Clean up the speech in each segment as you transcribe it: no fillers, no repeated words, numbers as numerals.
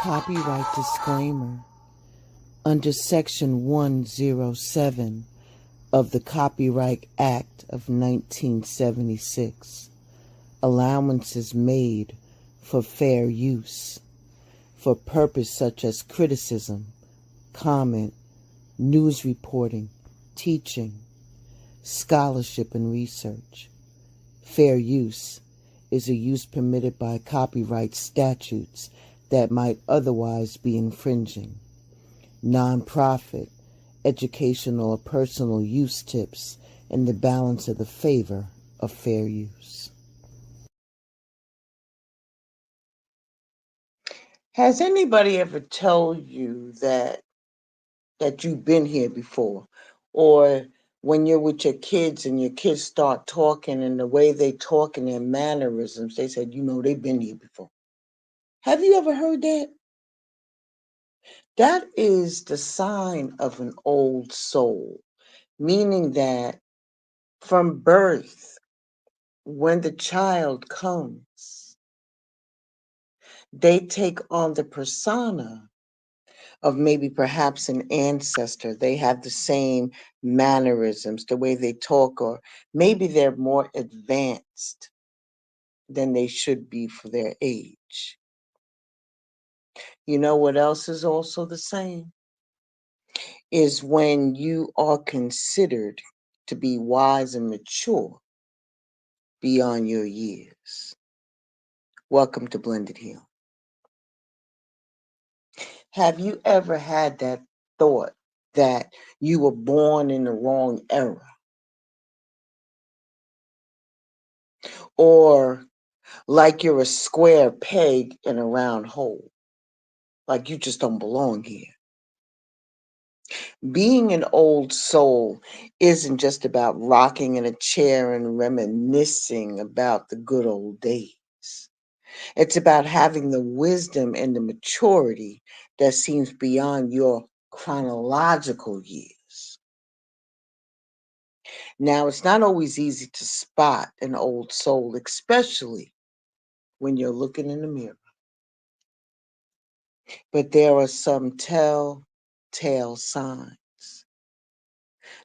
Copyright disclaimer. Under Section 107 of the Copyright Act of 1976, allowances made for fair use for purpose such as criticism, comment, news reporting, teaching, scholarship, and research. Fair use is a use permitted by copyright statutes that might otherwise be infringing. Nonprofit, educational, or personal use tips in the balance of the favor of fair use. Has anybody ever told you that you've been here before? Or when you're with your kids and your kids start talking and the way they talk and their mannerisms, they said, they've been here before. Have you ever heard that? That is the sign of an old soul, meaning that from birth, when the child comes, they take on the persona of maybe perhaps an ancestor. They have the same mannerisms, the way they talk, or maybe they're more advanced than they should be for their age. You know what else is also the same? Is when you are considered to be wise and mature beyond your years. Welcome to Blended Heal. Have you ever had that thought that you were born in the wrong era? Or like you're a square peg in a round hole, like you just don't belong here? Being an old soul isn't just about rocking in a chair and reminiscing about the good old days. It's about having the wisdom and the maturity that seems beyond your chronological years. Now, it's not always easy to spot an old soul, especially when you're looking in the mirror. But there are some telltale signs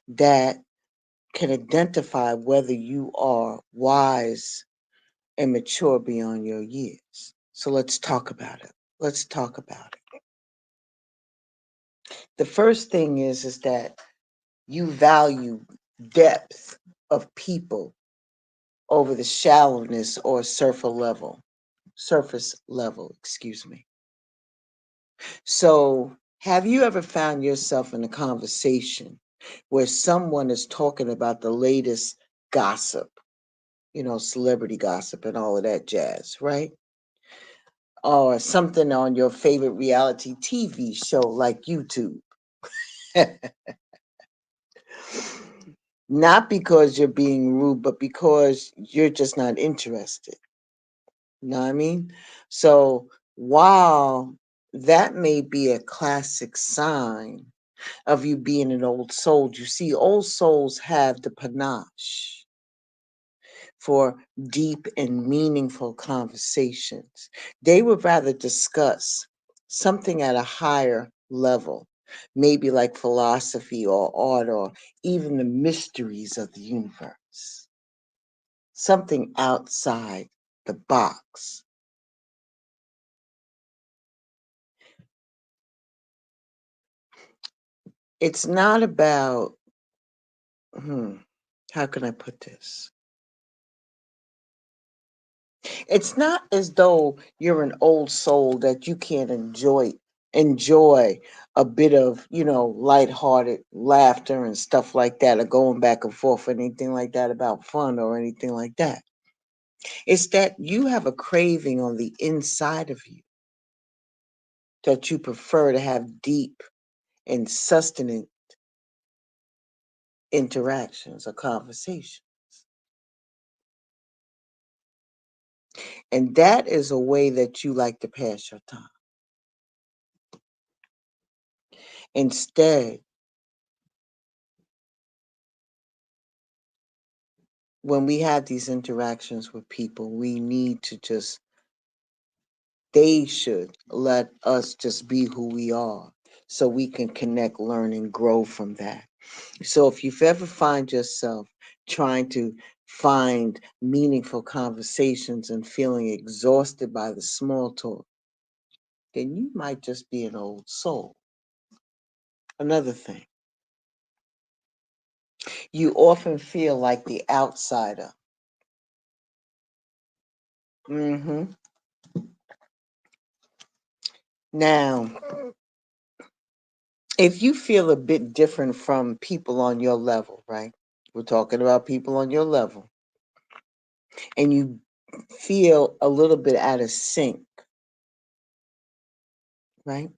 that can identify whether you are wise and mature beyond your years. So let's talk about it. Let's talk about it. The first thing is that you value depth of people over the shallowness or surface level, excuse me. So have you ever found yourself in a conversation where someone is talking about the latest gossip, celebrity gossip and all of that jazz, right? Or something on your favorite reality TV show like YouTube? Not because you're being rude, but because you're just not interested. You know what I mean? So while that may be a classic sign of you being an old soul, you see, old souls have the panache for deep and meaningful conversations. They would rather discuss something at a higher level, maybe like philosophy or art or even the mysteries of the universe, something outside the box. It's not about, how can I put this? It's not as though you're an old soul that you can't enjoy a bit of, lighthearted laughter and stuff like that, or going back and forth, or anything like that about fun or anything like that. It's that you have a craving on the inside of you that you prefer to have deep and sustenant interactions or conversations. And that is a way that you like to pass your time. Instead, when we have these interactions with people, we need to just They should let us just be who we are so we can connect, learn, and grow from that. So if you've ever find yourself trying to find meaningful conversations and feeling exhausted by the small talk, then you might just be an old soul. Another thing, you often feel like the outsider. hmm Now, if you feel a bit different from people on your level, right? We're talking about people on your level, and you feel a little bit out of sync, right?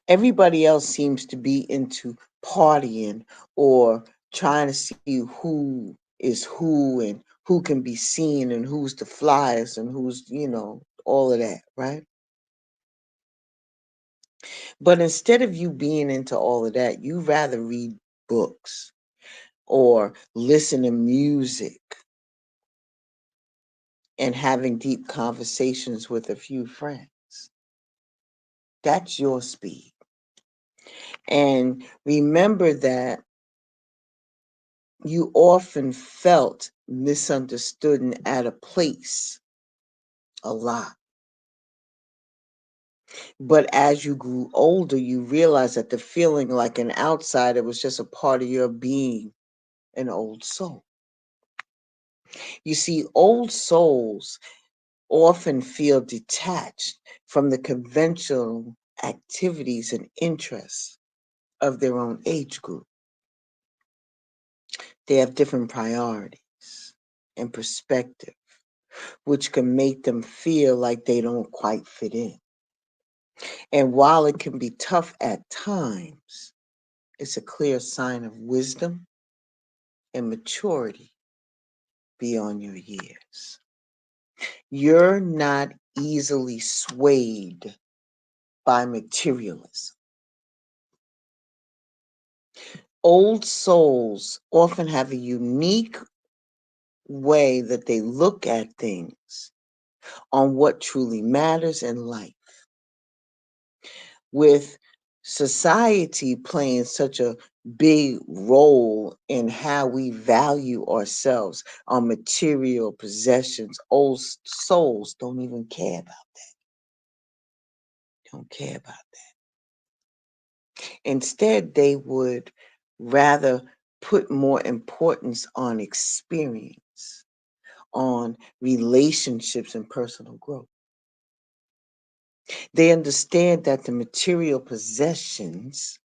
Everybody else seems to be into partying or trying to see who is who and who can be seen and who's the flyest and who's, all of that, right? But instead of you being into all of that, you rather read books or listen to music and having deep conversations with a few friends. That's your speed. And remember that you often felt misunderstood and out of place a lot. But as you grew older, you realized that the feeling like an outsider was just a part of your being an old soul. You see, old souls often feel detached from the conventional activities and interests of their own age group. They have different priorities and perspective, which can make them feel like they don't quite fit in. And while it can be tough at times, it's a clear sign of wisdom and maturity beyond your years. You're not easily swayed by materialism. Old souls often have a unique way that they look at things on what truly matters in life. With society playing such a big role in how we value ourselves, our material possessions, old souls don't even care about, don't care about that. Instead, they would rather put more importance on experience, on relationships and personal growth. They understand that the material possessions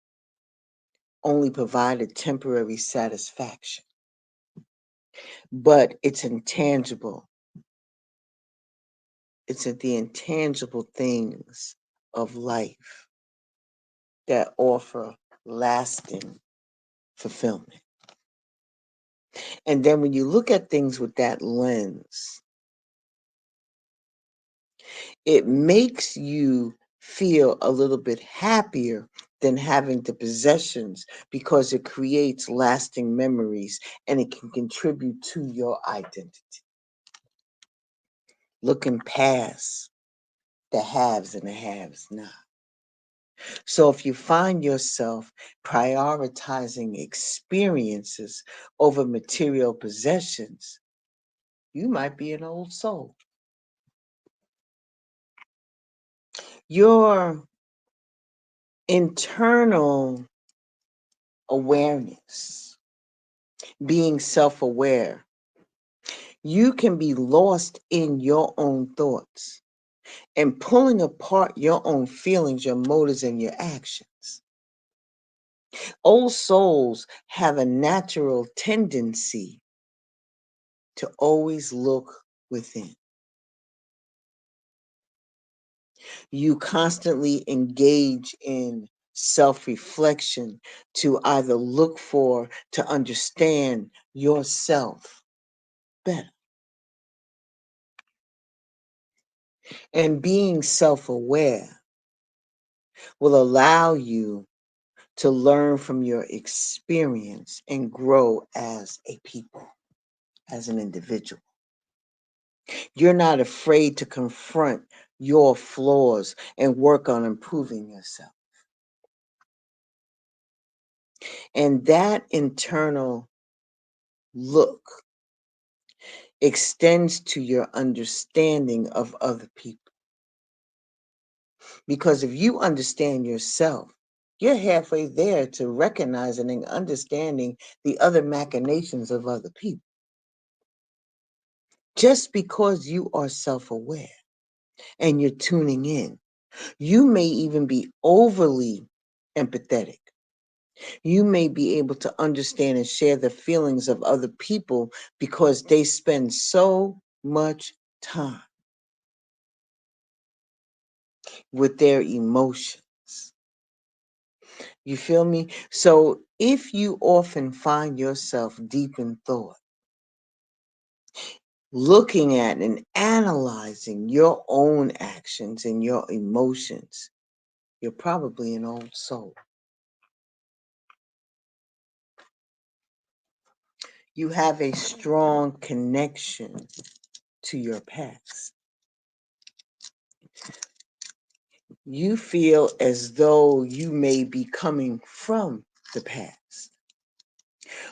only provide a temporary satisfaction, but it's intangible. It's the intangible things of life that offer lasting fulfillment. And then when you look at things with that lens, it makes you feel a little bit happier than having the possessions because it creates lasting memories and it can contribute to your identity. Looking past the haves and the haves not. So if you find yourself prioritizing experiences over material possessions, you might be an old soul. Your internal awareness, being self aware, you can be lost in your own thoughts and pulling apart your own feelings, your motives, and your actions. Old souls have a natural tendency to always look within. You constantly engage in self reflection to either look for, to understand yourself better. And being self aware will allow you to learn from your experience and grow as a people, as an individual. You're not afraid to confront your flaws and work on improving yourself. And that internal look extends to your understanding of other people. Because if you understand yourself, you're halfway there to recognizing and understanding the other machinations of other people. Just because you are self aware and you're tuning in, you may even be overly empathetic. You may be able to understand and share the feelings of other people because they spend so much time with their emotions. You feel me? So if you often find yourself deep in thought, looking at and analyzing your own actions and your emotions, you're probably an old soul. You have a strong connection to your past. You feel as though you may be coming from the past.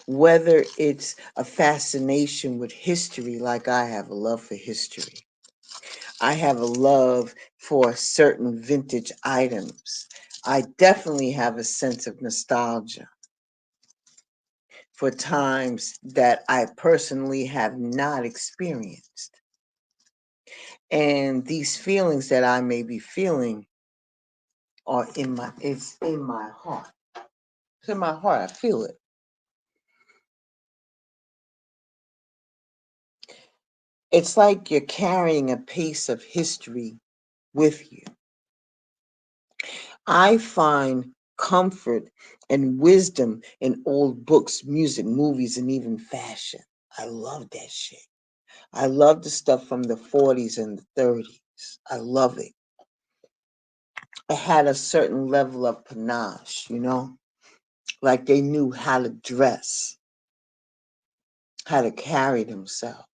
Whether it's a fascination with history, like I have a love for history, I have a love for certain vintage items. I definitely have a sense of nostalgia for times that I personally have not experienced. And these feelings that I may be feeling are it's in my heart. It's in my heart. I feel it. It's like you're carrying a piece of history with you. I find comfort and wisdom in old books, music, movies, and even fashion. I love that shit. I love the stuff from the 40s and the 30s. I love it. It had a certain level of panache, like they knew how to dress, how to carry themselves.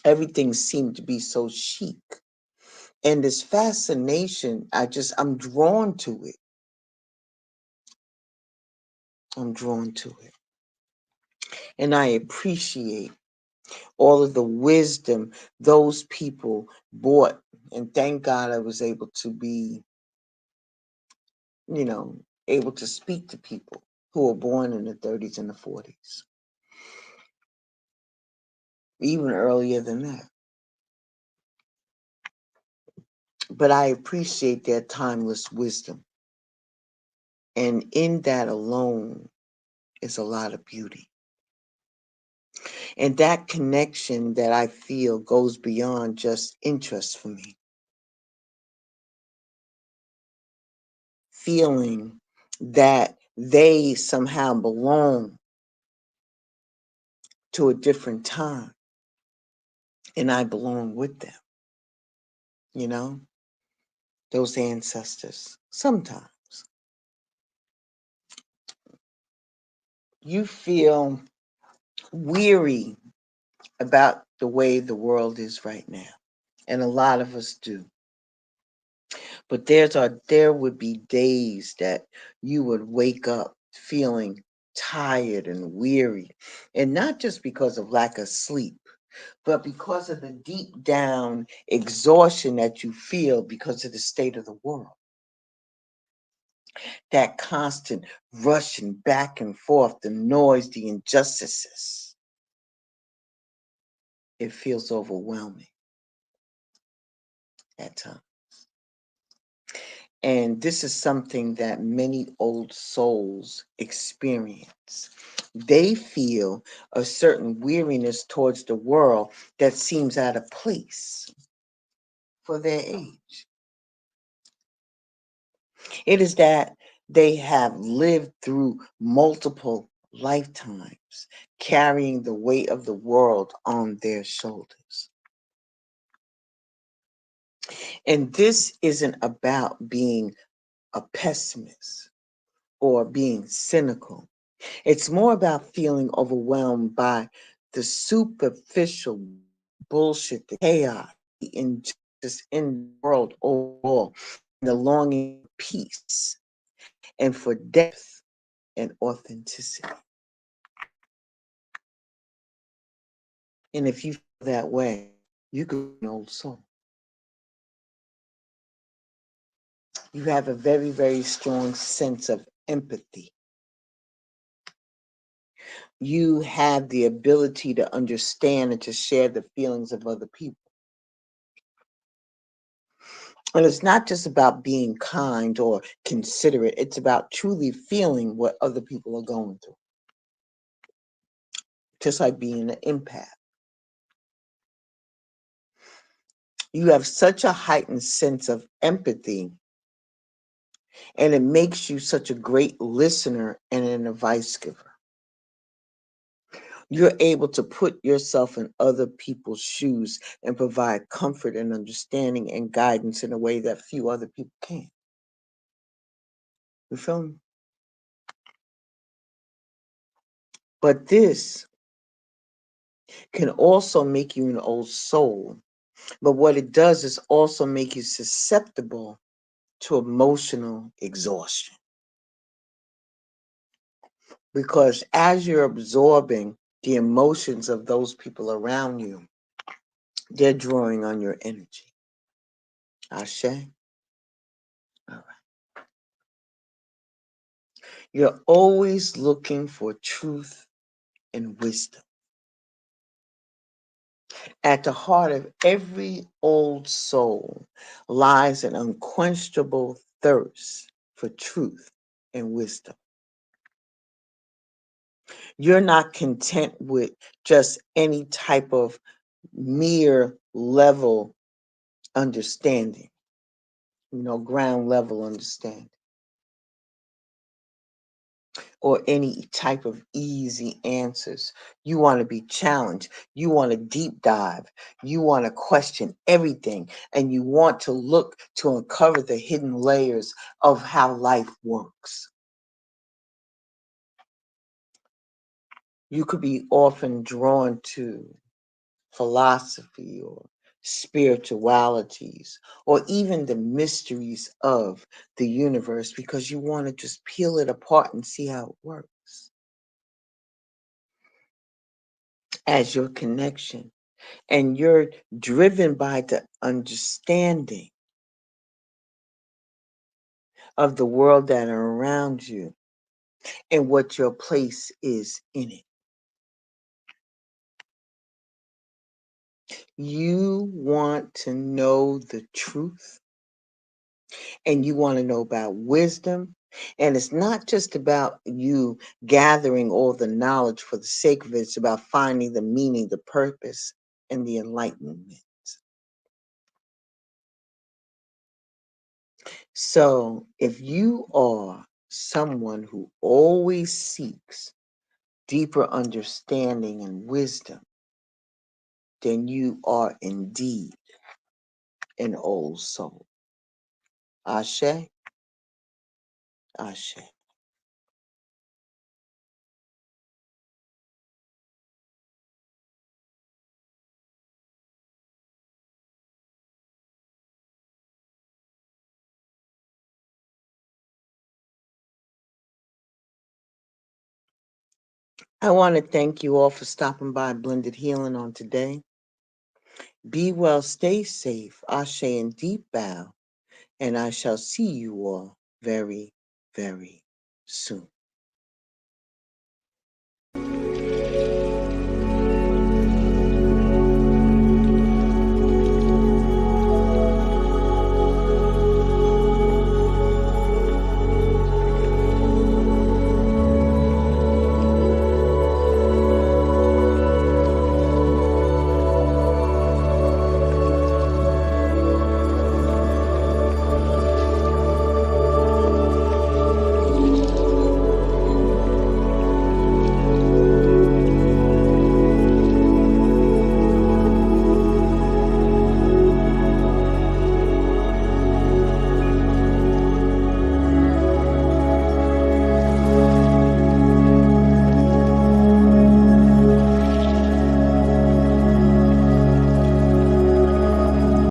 Everything seemed to be so chic. And this fascination, I'm drawn to it. I'm drawn to it. And I appreciate all of the wisdom those people brought. And thank God I was able to be, able to speak to people who were born in the 30s and the 40s, even earlier than that. But I appreciate their timeless wisdom. And in that alone is a lot of beauty. And that connection that I feel goes beyond just interest for me. Feeling that they somehow belong to a different time and I belong with them, you know, those ancestors. Sometimes you feel weary about the way the world is right now, and a lot of us do. But there would be days that you would wake up feeling tired and weary, and not just because of lack of sleep, but because of the deep down exhaustion that you feel because of the state of the world. That constant rushing back and forth, the noise, the injustices. It feels overwhelming at times. And this is something that many old souls experience. They feel a certain weariness towards the world that seems out of place for their age. It is that they have lived through multiple lifetimes, carrying the weight of the world on their shoulders. And this isn't about being a pessimist or being cynical. It's more about feeling overwhelmed by the superficial bullshit, the chaos, the injustice in the world overall, and the longing for peace and for depth and authenticity. And if you feel that way, you could be an old soul. You have a very, very strong sense of empathy. You have the ability to understand and to share the feelings of other people. And it's not just about being kind or considerate, it's about truly feeling what other people are going through, just like being an empath. You have such a heightened sense of empathy, and it makes you such a great listener and an advice giver. You're able to put yourself in other people's shoes and provide comfort and understanding and guidance in a way that few other people can. You feel me? But this can also make you an old soul. But what it does is also make you susceptible to emotional exhaustion. Because as you're absorbing the emotions of those people around you, they're drawing on your energy. Ashe? All right. You're always looking for truth and wisdom. At the heart of every old soul lies an unquenchable thirst for truth and wisdom. You're not content with just any type of mere level understanding, ground level understanding, or any type of easy answers. You want to be challenged. You want to deep dive. You want to question everything. And you want to look to uncover the hidden layers of how life works. You could be often drawn to philosophy or spiritualities or even the mysteries of the universe because you want to just peel it apart and see how it works as your connection. And you're driven by the understanding of the world that are around you and what your place is in it. You want to know the truth and you want to know about wisdom. And it's not just about you gathering all the knowledge for the sake of it, it's about finding the meaning, the purpose, and the enlightenment. So if you are someone who always seeks deeper understanding and wisdom, then you are indeed an old soul. Ashe, Ashe. I want to thank you all for stopping by Blended Healing on today. Be well, stay safe, Ashe and deep bow, and I shall see you all very, very soon.